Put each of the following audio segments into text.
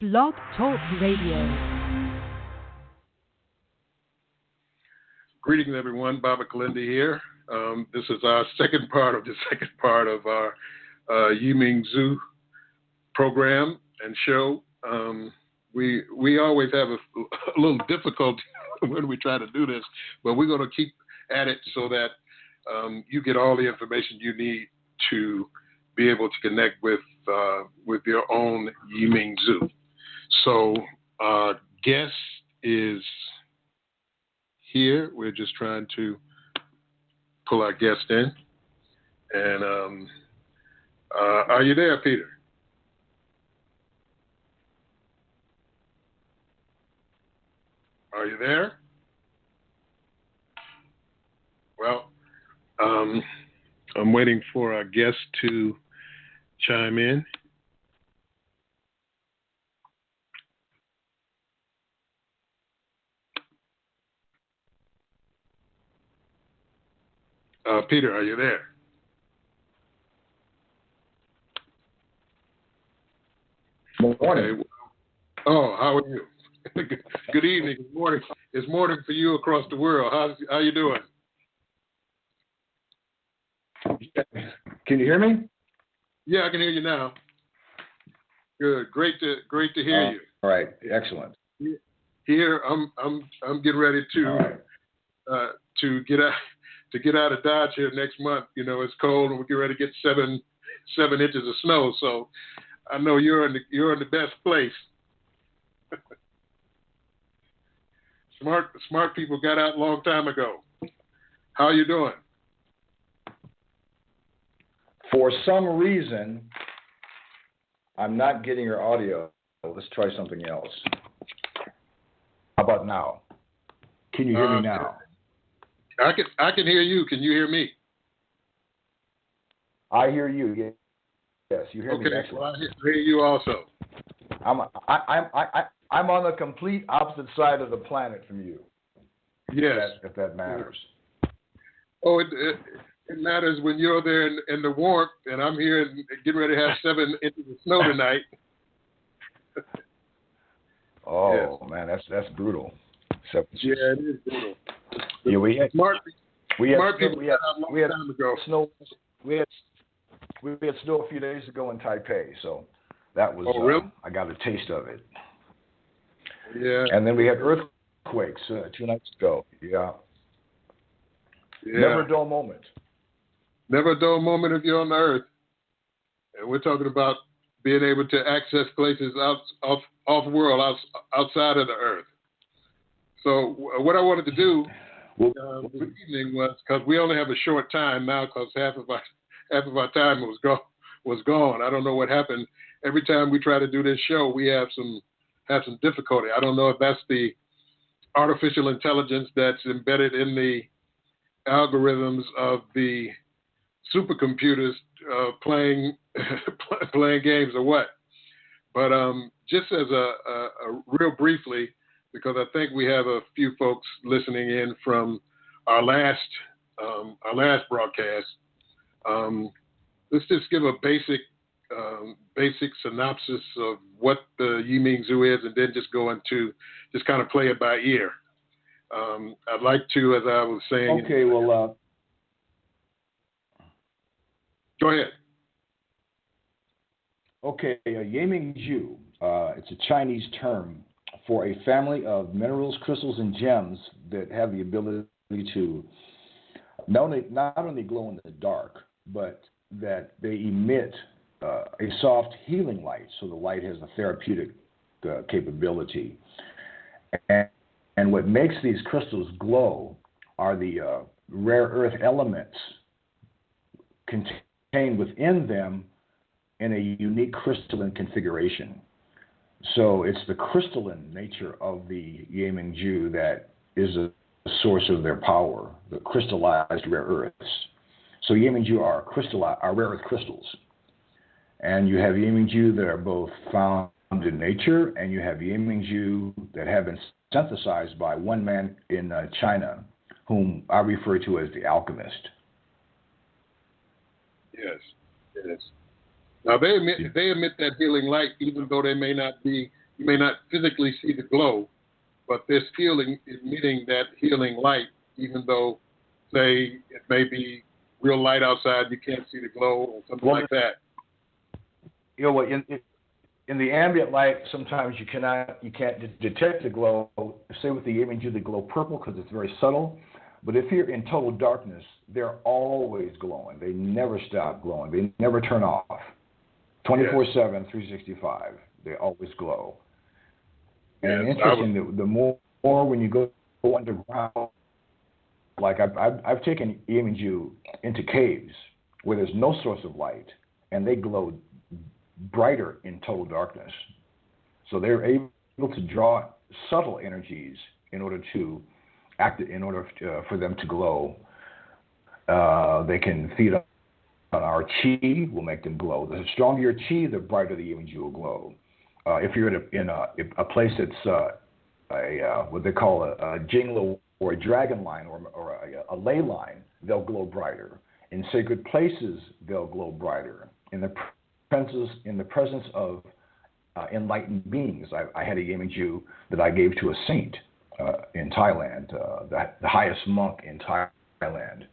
Blog Talk Radio. Greetings, everyone. Baba Kilindi here. This is our second part of our Ming Zhu program and show. We always have a little difficulty when we try to do this, but we're going to keep at it so that you get all the information you need to be able to connect with your own Ming Zhu. So our guest is here. We're just trying to pull our guest in. And are you there, Peter? Are you there? Well, I'm waiting for our guest to chime in. Peter, are you there? Morning. Okay. Oh, how are you? Good evening. Good morning. It's morning for you across the world. How you doing? Can you hear me? Yeah, I can hear you now. Good. Great to hear you. All right. Excellent. Here, I'm getting ready to get out of Dodge here next month. You know, it's cold and we get ready to get seven inches of snow. So I know you're in the best place. Smart people got out a long time ago. How are you doing? For some reason, I'm not getting your audio. Let's try something else. How about now? Can you hear me now? I can hear you. Can you hear me? I hear you. Yes, you hear me. Okay, Excellent. well, I hear you also. I'm on the complete opposite side of the planet from you. Yes, if that matters. Oh, it matters when you're there in the warmth, and I'm here and getting ready to have 7 inches of snow tonight. Oh yes. Man, that's brutal. Yeah, it is brutal. Yeah, we had smart people we had snow. We had snow a few days ago in Taipei, so that was. Oh, really? I got a taste of it. Yeah. And then we had earthquakes 2 nights ago. Yeah. Never a dull moment. Never a dull moment if you're on the earth. And we're talking about being able to access places off world, outside of the earth. So what I wanted to do this evening was, because we only have a short time now, because half of our time was gone. I don't know what happened. Every time we try to do this show, we have some difficulty. I don't know if that's the artificial intelligence that's embedded in the algorithms of the supercomputers playing games or what. But just as a real briefly, because I think we have a few folks listening in from our last broadcast. Let's just give a basic synopsis of what the Ming Zhu is, and then just go into just kind of play it by ear. I'd like to, as I was saying. Okay, well. Go ahead. Okay, Ming Zhu. It's a Chinese term for a family of minerals, crystals, and gems that have the ability to not only glow in the dark, but that they emit a soft healing light. So the light has a therapeutic capability. And what makes these crystals glow are the rare earth elements contained within them in a unique crystalline configuration. So it's the crystalline nature of the Ming Zhu that is a source of their power, the crystallized rare earths. So Ming Zhu are rare earth crystals. And you have Ming Zhu that are both found in nature, and you have Ming Zhu that have been synthesized by one man in China, whom I refer to as the alchemist. Yes. Now they emit that healing light, even though they may not be you may not physically see the glow, but they're still emitting that healing light, even though, say, it may be real light outside, you can't see the glow or something like that. You know what? In the ambient light, sometimes you can't detect the glow. Say with the Yiming-Ju, they glow purple because it's very subtle. But if you're in total darkness, they're always glowing. They never stop glowing. They never turn off. 24/7, 365. They always glow. And interesting, the more when you go underground, like I've taken Yiming-Ju into caves where there's no source of light, and they glow brighter in total darkness. So they're able to draw subtle energies in order for them to glow. They can feed on our chi, will make them glow. The stronger your chi, the brighter the Yiming-Ju will glow. If you're in a place that's what they call a jingla or a dragon line or a ley line, they'll glow brighter. In sacred places, they'll glow brighter. In the presence of enlightened beings. I had a Yiming-Ju that I gave to a saint in Thailand, the highest monk in Thailand,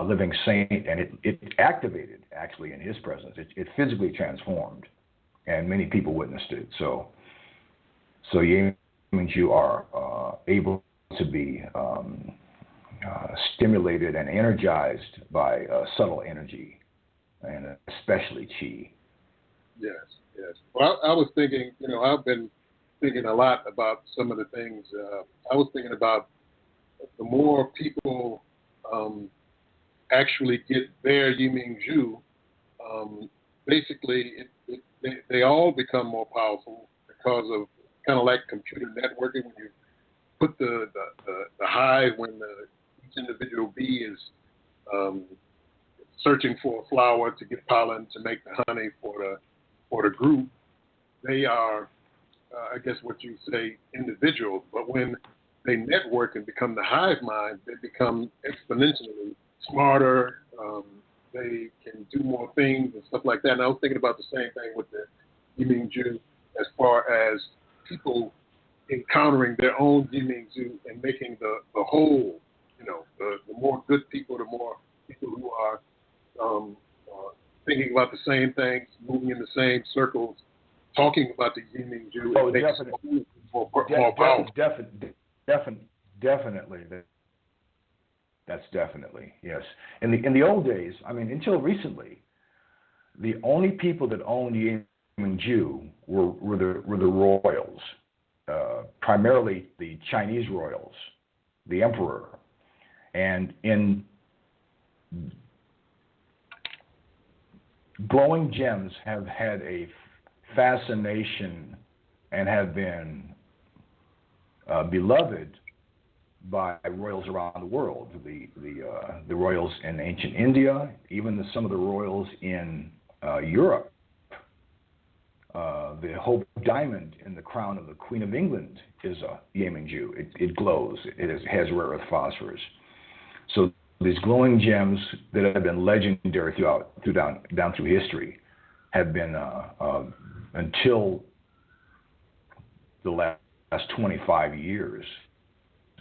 living saint, and it activated actually in his presence. It physically transformed, and many people witnessed it. So Yiming-Ju are able to be stimulated and energized by subtle energy, and especially chi. Yes. Well, I was thinking, I've been thinking a lot about some of the things. I was thinking about the more people actually get their Yiming-Ju, basically they all become more powerful because of kind of like computer networking. When you put the hive, when each individual bee is searching for a flower to get pollen to make the honey for the group, they are, I guess what you say, individuals. But when they network and become the hive mind, they become exponentially smarter. They can do more things and stuff like that. And I was thinking about the same thing with the Yiming-Ju as far as people encountering their own Yiming-Ju and making the whole, the more good people, the more people who are thinking about the same things, moving in the same circles, talking about the Yiming-Ju. Oh, definitely. More powerful. Definitely. That's definitely, yes. In the old days, until recently, the only people that owned Yiming-Ju were the royals, primarily the Chinese royals, the emperor. And in glowing gems have had a fascination and have been beloved by royals around the world. The royals in ancient India, even some of the royals in Europe. The Hope Diamond in the crown of the Queen of England is a Yiming-Ju. It glows. It has rare earth phosphorus. So these glowing gems that have been legendary down through history have been until the last 25 years,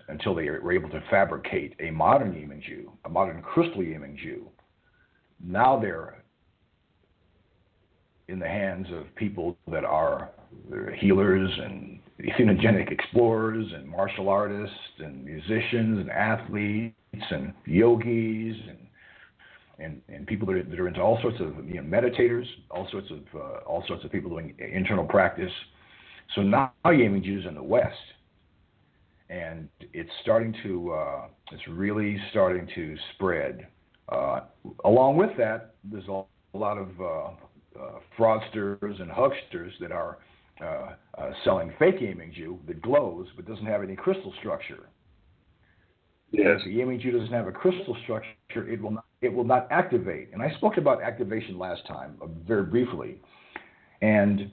until they were able to fabricate a modern Yiming-Ju, a modern crystal Yiming-Ju. Now they're in the hands of people that are healers and entheogenic explorers and martial artists and musicians and athletes and yogis and people that are into all sorts of meditators, all sorts of people doing internal practice. So now Yiming-Ju's in the West, and it's really starting to spread. Along with that, there's a lot of fraudsters and hucksters that are selling fake Yiming-Ju that glows but doesn't have any crystal structure. Yes. If the Yiming-Ju doesn't have a crystal structure, it will not activate. And I spoke about activation last time, very briefly. And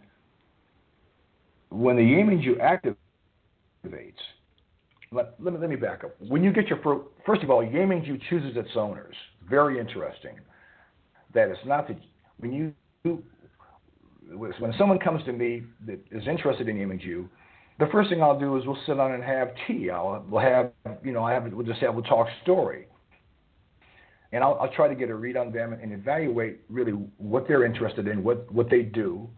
when the Yiming-Ju activates, let me back up. When you get first of all, Yiming-Ju chooses its owners. Very interesting. That it's not that when you when someone comes to me that is interested in Yiming-Ju, the first thing I'll do is we'll sit down and have tea. We'll just have a talk story. And I'll try to get a read on them and evaluate really what they're interested in, what they do,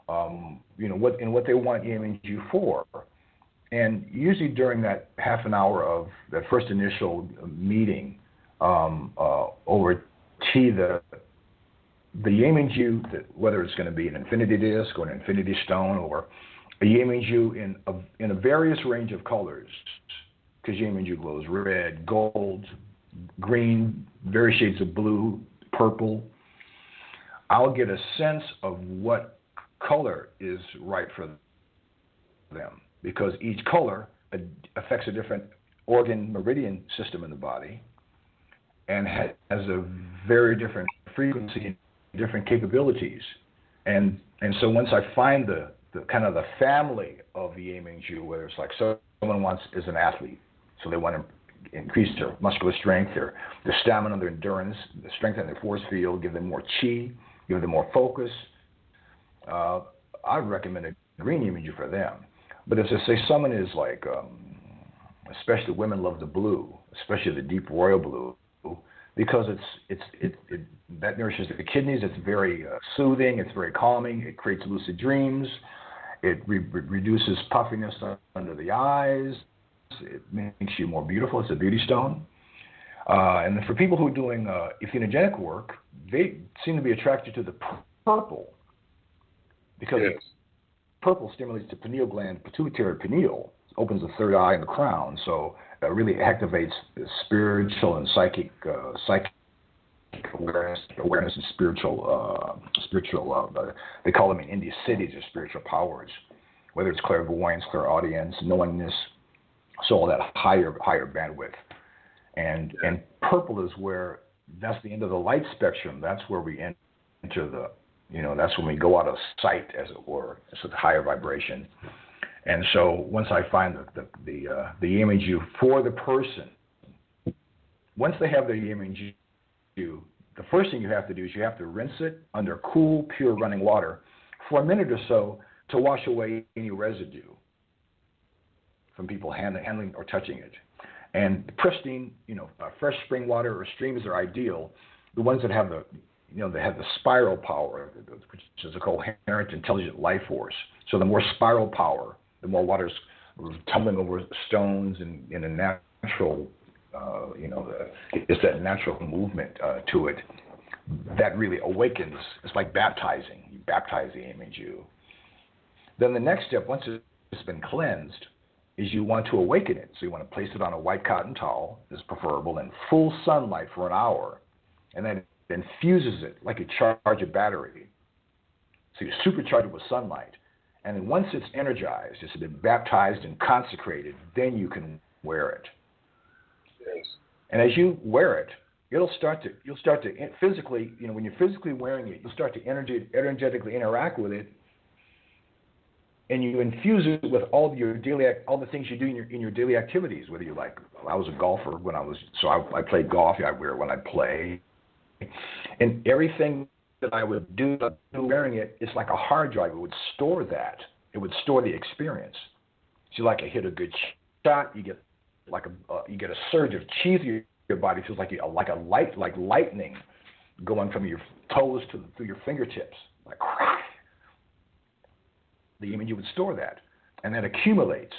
what they want Yiming-Ju for. And usually during that half an hour of that first initial meeting over tea, the Yiming-Ju, whether it's going to be an infinity disc or an infinity stone or a Yiming-Ju in a various range of colors, because Yiming-Ju glows red, gold, green, various shades of blue, purple. I'll get a sense of what color is right for them, because each color affects a different organ meridian system in the body and has a very different frequency, different capabilities. And so once I find the kind of the family of the Yiming-Ju, whether it's like someone is an athlete, so they want to increase their muscular strength, their stamina, their endurance, the strengthen their force field, give them more chi, give them more focus. I would recommend a green Yiming-Ju for them. But as I say, someone is like, especially women love the blue, especially the deep royal blue, because that nourishes the kidneys. It's very soothing. It's very calming. It creates lucid dreams. It reduces puffiness under the eyes. It makes you more beautiful. It's a beauty stone. And then for people who are doing entheogenic work, they seem to be attracted to the purple, because purple stimulates the pineal gland, pituitary pineal, opens the third eye and the crown, so it really activates the spiritual and psychic awareness and spiritual. They call them in India cities or spiritual powers, whether it's clairvoyance, clairaudience, knowingness, so all that higher bandwidth. And purple is where that's the end of the light spectrum. That's where we enter the. That's when we go out of sight, as it were. It's a higher vibration. And so once I find the Yiming-Ju for the person, once they have the Yiming-Ju, the first thing you have to do is you have to rinse it under cool, pure running water for a minute or so to wash away any residue from people handling or touching it. And pristine, fresh spring water or streams are ideal. The ones that have they have the spiral power, which is a coherent, intelligent life force. So the more spiral power, the more water's tumbling over stones and in a natural, it's that natural movement to it that really awakens. It's like baptizing. You baptize the Yiming-Ju. Then the next step, once it's been cleansed, is you want to awaken it. So you want to place it on a white cotton towel, is preferable, in full sunlight for an hour, and then infuses it like you charge a battery. So you supercharge it with sunlight. And then once it's energized, it's been baptized and consecrated, then you can wear it. Yes. And as you wear it, you'll start to physically, when you're physically wearing it, you'll start to energetically interact with it, and you infuse it with all the things you do in your daily activities. Whether you like, I was a golfer I played golf. I wear it when I play. And everything that I would do wearing it, it's like a hard drive. It would store that. It would store the experience. So I hit a good shot, you get a surge of chi through your body. It feels like lightning going from your toes through your fingertips, like crack. The image, you would store that, and that accumulates.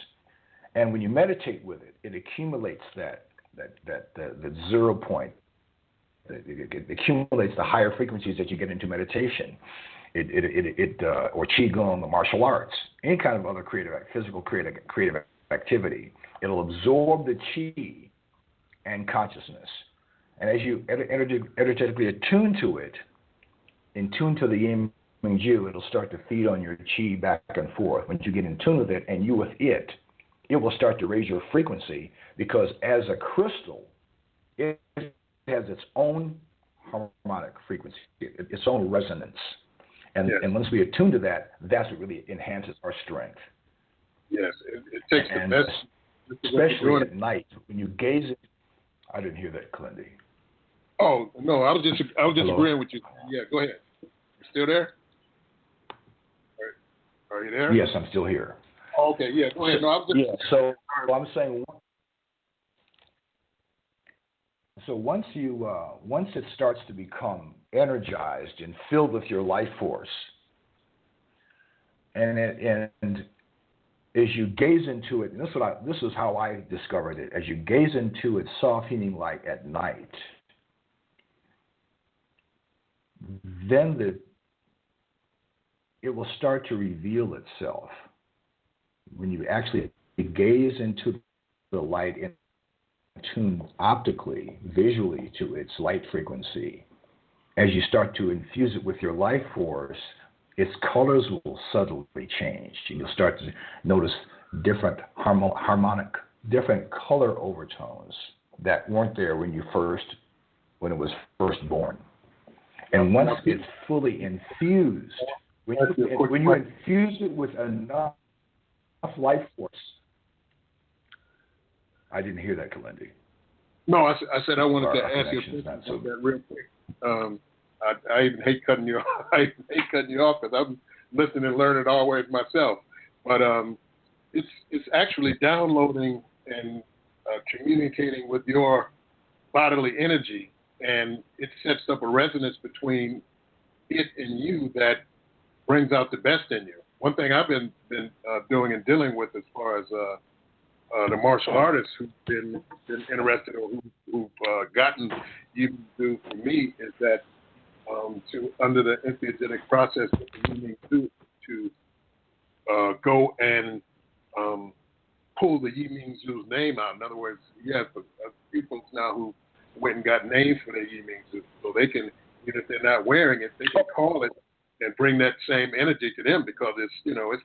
And when you meditate with it, it accumulates that 0 point. It accumulates the higher frequencies that you get into meditation, or qigong, or martial arts, any kind of other physical creative activity. It'll absorb the qi and consciousness, and as you energetically attune to it, in tune to the Yiming-Ju, it'll start to feed on your qi back and forth. Once you get in tune with it, and you with it, it will start to raise your frequency, because as a crystal, it has its own harmonic frequency, its own resonance. And once we attune to that, that's what really enhances our strength. Yes, it takes the best. Especially at night, when you gaze at... I didn't hear that, Kilindi. Oh, no, I was just agreeing with you. Yeah, go ahead. You still there? Are you there? Yes, I'm still here. Oh, okay, yeah, go ahead. No, I was just... Yeah, so I'm saying, so once it starts to become energized and filled with your life force, and as you gaze into it, and this is how I discovered it. As you gaze into its soft healing light at night, then it will start to reveal itself. When you actually gaze into the light and tune optically, visually to its light frequency, as you start to infuse it with your life force, its colors will subtly change. You'll start to notice different different color overtones that weren't there when it was first born. And once it's fully infused, when you infuse it with enough life force, I didn't hear that, Kilindi. No, I said I wanted to ask you about that real quick. I even hate cutting you off. I hate cutting you off because I'm listening and learning always myself. But it's actually downloading and communicating with your bodily energy, and it sets up a resonance between it and you that brings out the best in you. One thing I've been doing and dealing with as far as the martial artists who've been interested or who've gotten Yi Ming Zhu for me is that under the entheogenic process with the Yi Ming Zhu to go and pull the Yi Ming Zhu's name out. In other words, you have a few folks now who went and got names for their Yi Ming Zhu, so they can, even if they're not wearing it, they can call it and bring that same energy to them because it's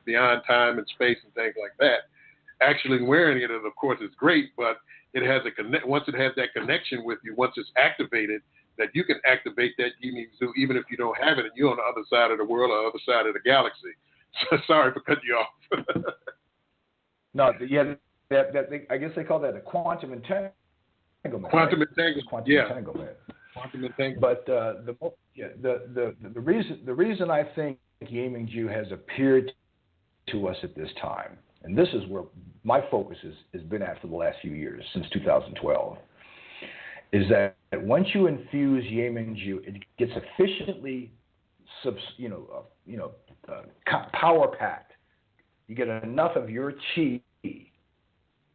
beyond time and space and things like that. Actually wearing it, of course, is great, but it has once it has that connection with you, once it's activated, that you can activate that Yi Ming Zhu even if you don't have it and you're on the other side of the world or the other side of the galaxy. So, sorry for cutting you off. No, yeah, I guess they call that a quantum entanglement. Quantum entanglement. Quantum entanglement. Quantum entanglement. But the reason I think Yi Ming Zhu has appeared to us at this time, and this is where my focus has been at for the last few years, since 2012, is that once you infuse Yi Ming Zhu, it gets efficiently, power packed. You get enough of your chi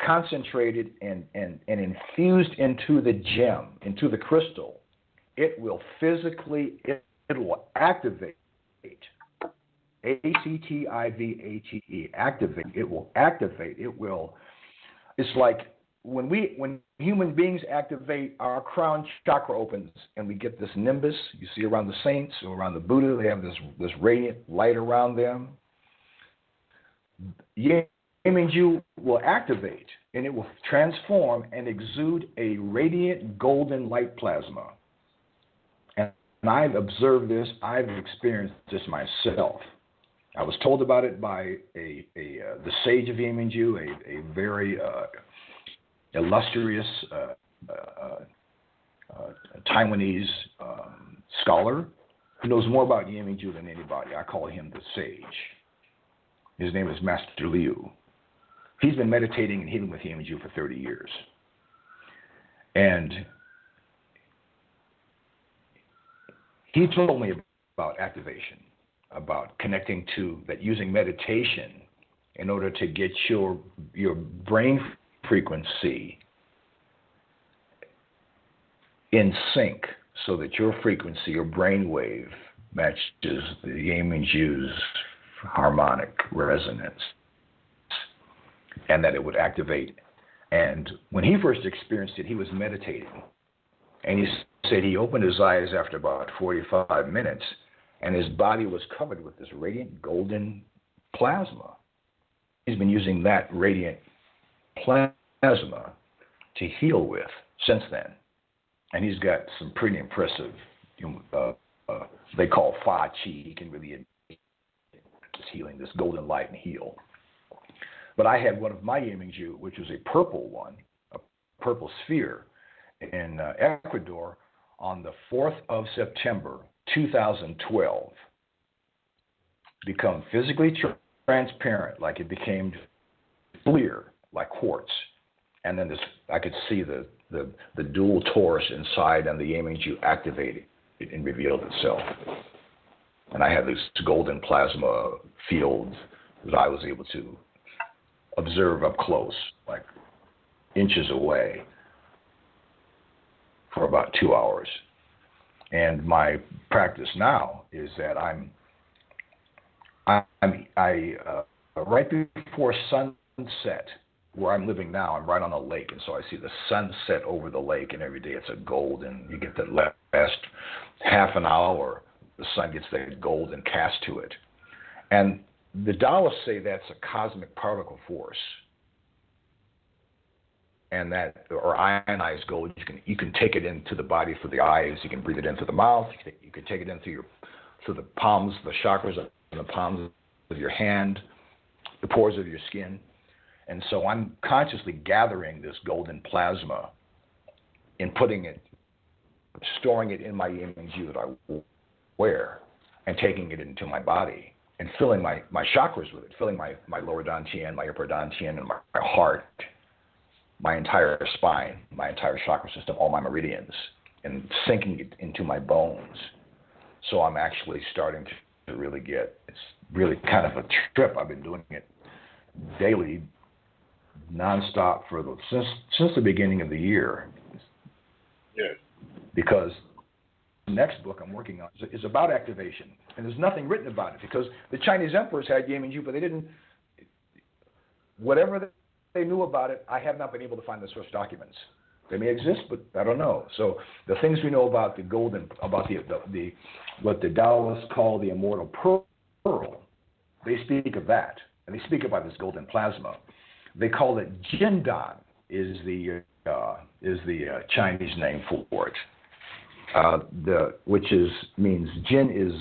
concentrated and infused into the gem, into the crystal. It will physically, it will activate. activate. Activate. It will activate. It will. It's like when human beings activate, our crown chakra opens and we get this nimbus. You see around the saints or around the Buddha, they have this radiant light around them. Yi Ming Zhu will activate and it will transform and exude a radiant golden light plasma. And I've observed this. I've experienced this myself. I was told about it by the sage of Yi Ming Zhu, a very illustrious Taiwanese scholar who knows more about Yi Ming Zhu than anybody. I call him the sage. His name is Master Liu. He's been meditating and healing with Yi Ming Zhu for 30 years. And he told me about activation, about connecting to that, using meditation in order to get your brain frequency in sync so that your frequency, your brain wave, matches the Yi Ming Zhu's harmonic resonance, and that it would activate. And when he first experienced it, he was meditating. And he said he opened his eyes after about 45 minutes, and his body was covered with this radiant golden plasma. He's been using that radiant plasma to heal with since then. And he's got some pretty impressive, they call Fa Qi. He can really this healing, this golden light and heal. But I had one of my Yi Ming Zhu, which was a purple one, a purple sphere, in Ecuador on the 4th of September, 2012. Become physically transparent, like it became clear, like quartz. And then I could see the dual torus inside, and the Yiming Zhu activated and revealed itself. And I had this golden plasma field that I was able to observe up close, like inches away, for about 2 hours. And my practice now is that right before sunset, where I'm living now, I'm right on a lake, and so I see the sunset over the lake, and every day it's a golden. You get the last half an hour, the sun gets that golden cast to it. And the Taoists say that's a cosmic particle force, and that, or ionized gold, you can take it into the body through the eyes, you can breathe it in through the mouth, you can take it in through the palms, the chakras in the palms of your hand, the pores of your skin. And so I'm consciously gathering this golden plasma and storing it in my Yiming Zhu that I wear, and taking it into my body and filling my chakras with it, filling my lower dantian, my upper dantian, and my heart, my entire spine, my entire chakra system, all my meridians, and sinking it into my bones. So I'm actually starting to really it's really kind of a trip. I've been doing it daily, nonstop since the beginning of the year. Yes. Because the next book I'm working on is about activation, and there's nothing written about it because the Chinese emperors had Yiming Zhu, but they didn't. Whatever they knew about it, I have not been able to find the source documents. They may exist, but I don't know. So the things we know about the golden, about the what the Taoists call the immortal pearl, they speak of that, and they speak about this golden plasma. They call it Jindan, is the Chinese name for it. Which means Jin is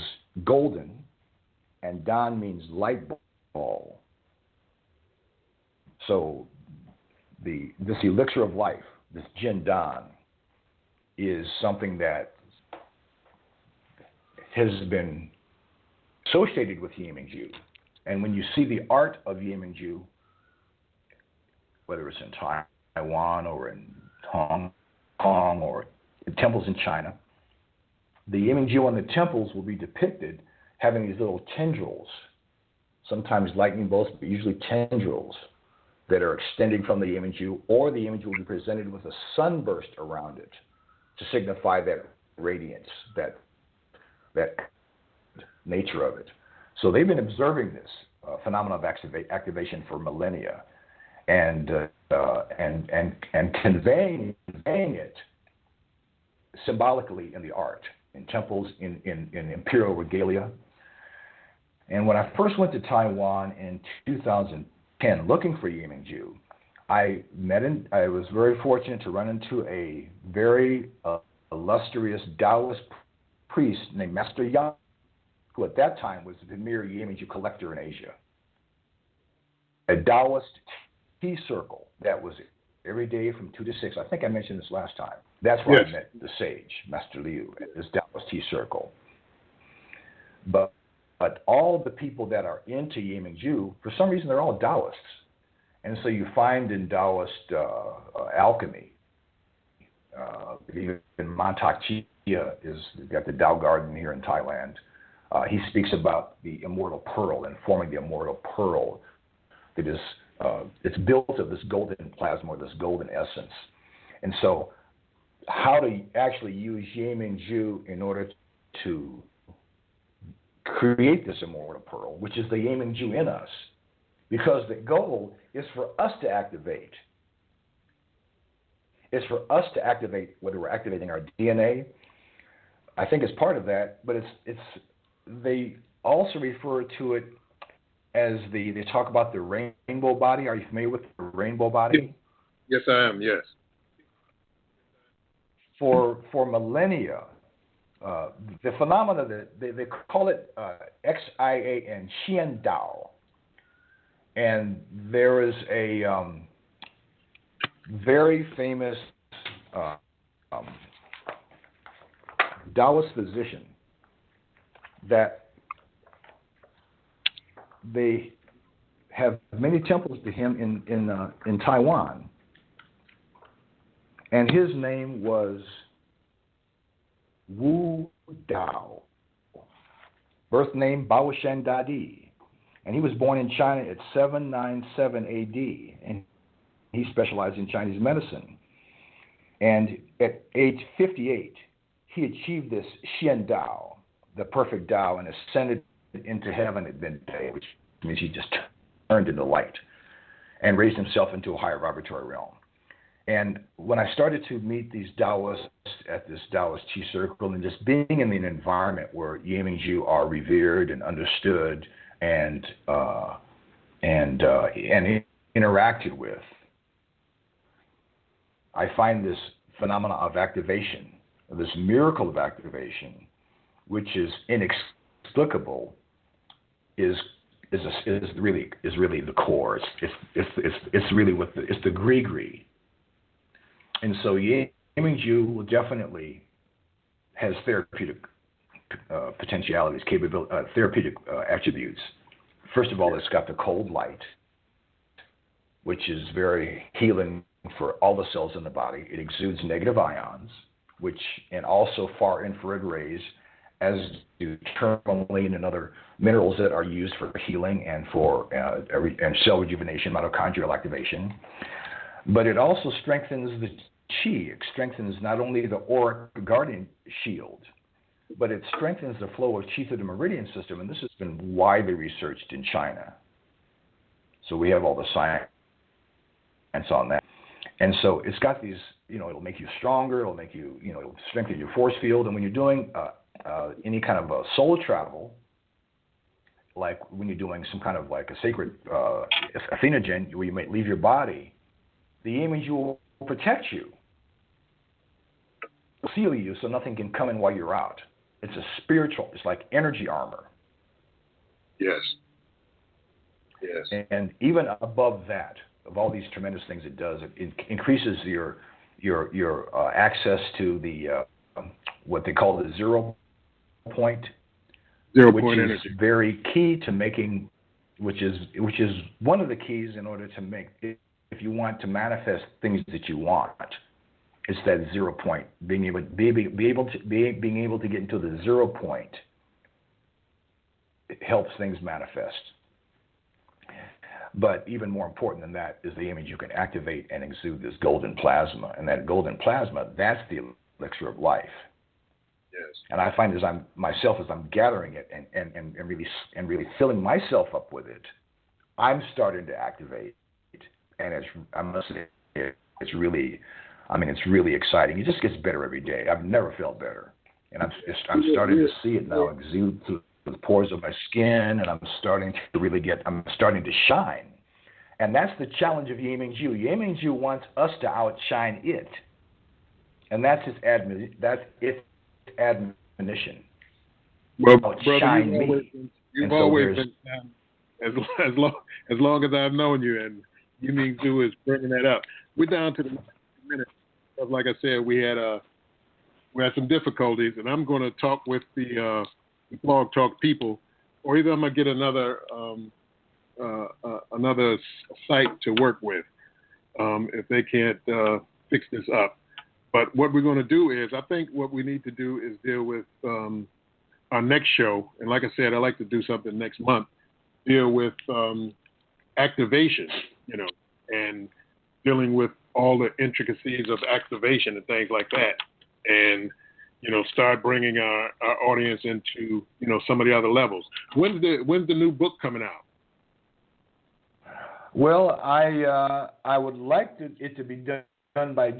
golden, and Dan means light ball. So this elixir of life, this Jindan, is something that has been associated with Yiming Zhu. And when you see the art of Yiming Zhu, whether it's in Taiwan or in Hong Kong or in temples in China, the Yiming Zhu on the temples will be depicted having these little tendrils, sometimes lightning bolts, but usually tendrils that are extending from the Yiming Zhu, or the Yiming Zhu will be presented with a sunburst around it to signify that radiance, that nature of it. So they've been observing this phenomenon of activation for millennia, and conveying it symbolically in the art, in temples, in imperial regalia. And when I first went to Taiwan in 2010 looking for Yiming Zhu, I was very fortunate to run into a very illustrious Taoist priest named Master Yang, who at that time was the premier Yiming Zhu collector in Asia. A Taoist tea circle that was every day from 2 to 6. I think I mentioned this last time. That's where I met the sage, Master Liu, at this Taoist tea circle. But all the people that are into Yiming Zhu, for some reason, they're all Taoists. And so you find in Taoist alchemy, even Mantak Chia we've got the Tao Garden here in Thailand. He speaks about the immortal pearl and forming the immortal pearl that is, it's built of this golden plasma, this golden essence. And so how to actually use Yiming Zhu in order to create this immortal pearl, which is the Yiming Zhu in us, because the goal is for us to activate. It's for us to activate, whether we're activating our DNA, I think it's part of that, but they also refer to it as they talk about the rainbow body. Are you familiar with the rainbow body? Yes, I am, yes. For millennia, the phenomena that they call it XIAN, Xian Dao. And there is a very famous Taoist physician that have many temples to him in Taiwan. And his name was Wu Dao. Birth name Bao Shen Dadi. And he was born in China at 797 AD. And he specialized in Chinese medicine. And at age 58, he achieved this Xian Dao, the perfect Dao, and ascended into heaven at midday, which means he just turned into light and raised himself into a higher vibratory realm. And when I started to meet these Taoists at this Taoist Tea Circle and just being in an environment where Yiming Zhu are revered and understood and interacted with, I find this phenomena of activation, this miracle of activation, which is inexplicable, is really the core. It's really it's the gree. And so Yiming Zhu definitely has therapeutic potentialities, therapeutic attributes. First of all, it's got the cold light, which is very healing for all the cells in the body. It exudes negative ions, and also far infrared rays, as do tourmaline and other minerals that are used for healing and for and cell rejuvenation, mitochondrial activation. But it also strengthens the qi. It strengthens not only the auric guardian shield, but it strengthens the flow of qi through the meridian system. And this has been widely researched in China. So we have all the science on that. And so it's got these, it'll make you stronger. It'll make you, it'll strengthen your force field. And when you're doing any kind of a soul travel, like when you're doing some kind of like a sacred Entheogen, where you might leave your body, the Yiming Zhu will protect you, seal you so nothing can come in while you're out. It's a spiritual, it's like energy armor. Yes. And even above that, of all these tremendous things it does, it increases your access to the what they call the 0 point, which is very key to making, which is one of the keys in order to make, if you want to manifest things that you want, it's that 0 point. Being able to get into the 0 point, it helps things manifest. But even more important than that is the image you can activate and exude this golden plasma. And that golden plasma, that's the elixir of life. Yes. And I find as I'm gathering it and really filling myself up with it, I'm starting to activate. And it's really exciting. It just gets better every day. I've never felt better. And I'm starting to see it now exude through the pores of my skin, and I'm starting to shine. And that's the challenge of Yiming Zhu. Yiming Zhu wants us to outshine it. And that's its admonition. Well, outshine brother, you've always been as long as I've known you, and Yiming Zhu is bringing that up. We're down to the minute. Like I said, we had some difficulties, and I'm going to talk with the Blog Talk people, or either I'm going to get another site to work with if they can't fix this up. But what we're going to do is, I think what we need to do is deal with our next show. And like I said, I'd like to do something next month, deal with activation, and dealing with all the intricacies of activation and things like that. And start bringing our audience into, some of the other levels. When's the new book coming out? Well, I would like it to be done by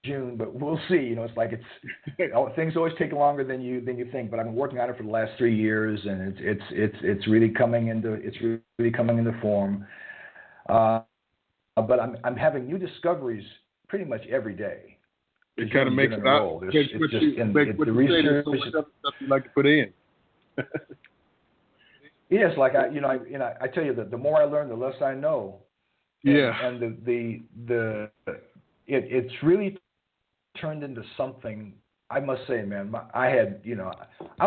June, but we'll see. It's like things always take longer than you think. But I've been working on it for the last 3 years, and it's really coming into form. But I'm having new discoveries pretty much every day. It kind of makes it out. The research stuff you like to put in. Yes, like I tell you that the more I learn, the less I know. Yeah. And it's really turned into something. I must say, man, I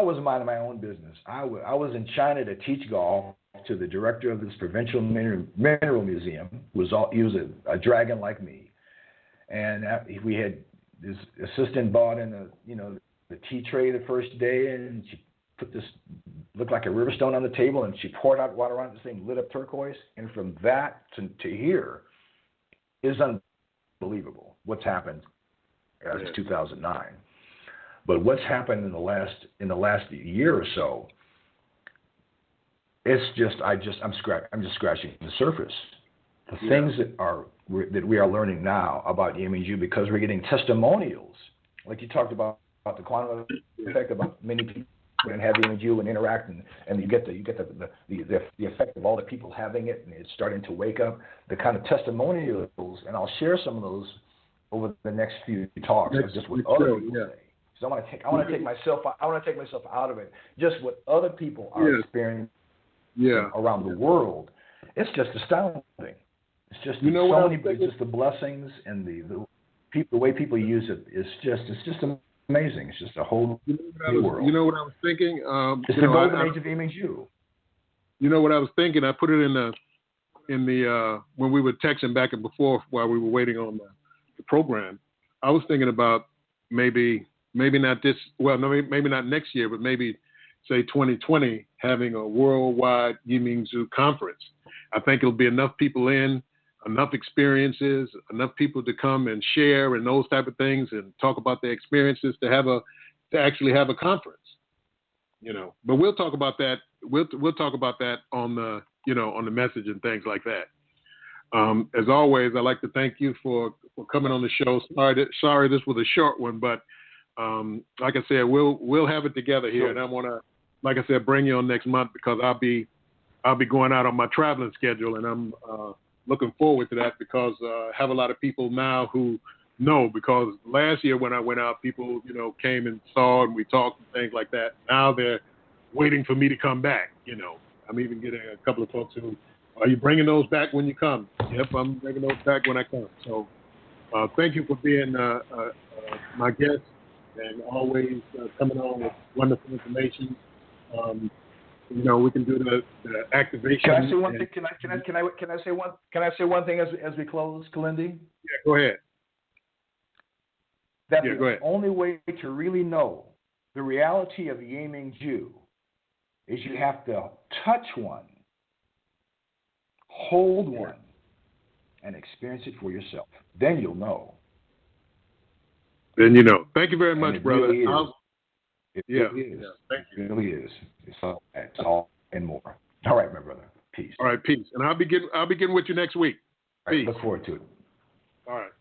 was minding my own business. I was in China to teach golf, to the director of this provincial mineral museum. He was a dragon like me, and we had this assistant bought in the tea tray the first day, and she put this looked like a river stone on the table, and she poured out water on it. This thing lit up turquoise, and from that to here is unbelievable. What's happened? It's 2009, but what's happened in the last year or so? It's just I'm just scratching the surface. The things that we are learning now about Yiming-Ju, because we're getting testimonials, like you talked about the quantum effect, about many people and have Yiming-Ju and interact, and you get the effect of all the people having it, and it's starting to wake up. The kind of testimonials, and I'll share some of those over the next few talks, just what other people say. So I want to take myself out of it. Just what other people are experiencing around the world. It's just astounding. It's just just the blessings and the way people use it. It's just amazing. It's just a whole new world. You know what I was thinking? It's the golden age of Yiming-Ju. You know what I was thinking? I put it in the when we were texting back and forth while we were waiting on the program. I was thinking about maybe not this. Well, no, maybe not next year, but maybe say 2020 having a worldwide Yiming-Ju conference. I think it'll be enough people in, enough experiences, enough people to come and share and those type of things and talk about their experiences to actually have a conference. But we'll talk about that. We'll talk about that on the on the message and things like that. As always, I'd like to thank you for coming on the show. Sorry this was a short one, but like I said, we'll have it together here, and I want to, like I said, bring you on next month because I'll be going out on my traveling schedule, and I'm looking forward to that because I have a lot of people now who know, because last year when I went out, people came and saw and we talked and things like that. Now they're waiting for me to come back. I'm even getting a couple of folks who, are you bringing those back when you come? Yep, I'm bringing those back when I come. So thank you for being my guest and always coming on with wonderful information. We can do the activation. Can I say one thing? Can I say one thing as we close, Kilindi? Yeah, go ahead. That the only way to really know the reality of Yiming-Ju is you have to touch one, hold one, and experience it for yourself. Then you'll know. Then you know. Thank you very much, brother. Really is. It really is. Yeah, thank you. It really is. It's all and more. All right, my brother. Peace. All right, peace. And I'll be getting with you next week. Peace. Look forward to it. All right.